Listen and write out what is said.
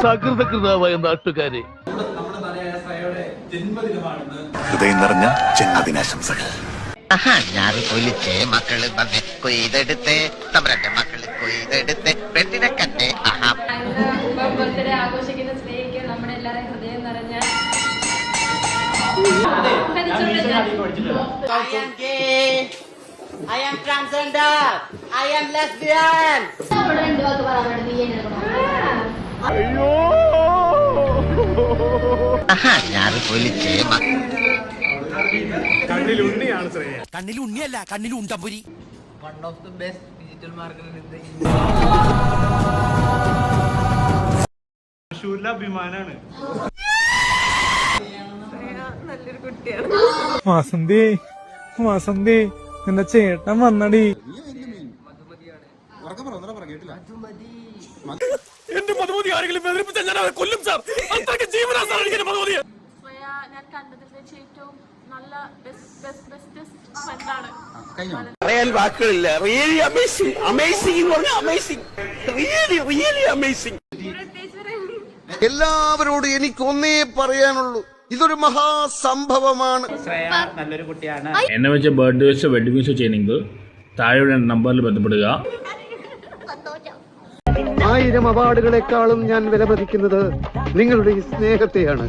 സകൃതകൃതാവായ നാട്ടുകാരെ, ഹൃദയം നിറഞ്ഞ ജന്മദിനാശംസകൾ. ഞാൻ കൊലിച്ചേ മക്കള് വന്ന് കൊയ്തെടുത്ത് തമ്മിലെ മക്കള് കൊയ്തെടുത്ത് പെണ്ണിനെ കണ്ടേ. ബർത്ത്ഡേ ആഘോഷിക്കുന്ന സ്നേഹിക്ക് നമ്മുടെ എല്ലാവരും ഹൃദയം നിറഞ്ഞ I am transgender. I am lesbian. ഞാൻ കൊലിച്ചേ കണ്ണിൽ ഉണ്ണിയല്ല, കണ്ണിൽ ഉണ്ടമ്പുരി. One of the best digital marketer in the അഭിമാനാണ്. നല്ലൊരു കുട്ടിയാണ്. വസന്തി, വസന്തി, നിന്റെ ചേട്ടൻ വന്നടി. എന്റെ മധുമതി ആരെങ്കിലും വേദനിപ്പിച്ചാൽ ഞാൻ അവരെ കൊല്ലും സാർ. അത്രയ്ക്ക് ജീവനാ സാർ എനിക്ക് മധുമതിയെ. ഞാൻ കണ്ടതിൽ വെച്ച് ഏറ്റവും നല്ല ബെസ്റ്റ് ഫ്രണ്ടാണ്. പറയാൻ വാക്കുകളില്ല. Really amazing. അമേസിംഗ് എന്ന് പറഞ്ഞാൽ അമേസിംഗ്. Really amazing. എല്ലാവരോടും എനിക്ക് ഒന്നേ പറയാനുള്ളൂ, ഇതൊരു മഹാസംഭവമാണ്. നല്ലൊരു കുട്ടിയാണ്. എന്നെ വെച്ച് ബർത്ത്ഡേ വെച്ചോ വെഡിങ് വെച്ചോ ചെയ്യണമെങ്കിൽ താഴെയുള്ള നമ്പറിൽ ബന്ധപ്പെടുക. 1000 അവാർഡുകളെക്കാളും ഞാൻ വിലമതിക്കുന്നത് നിങ്ങളുടെ ഈ സ്നേഹത്തെയാണ്.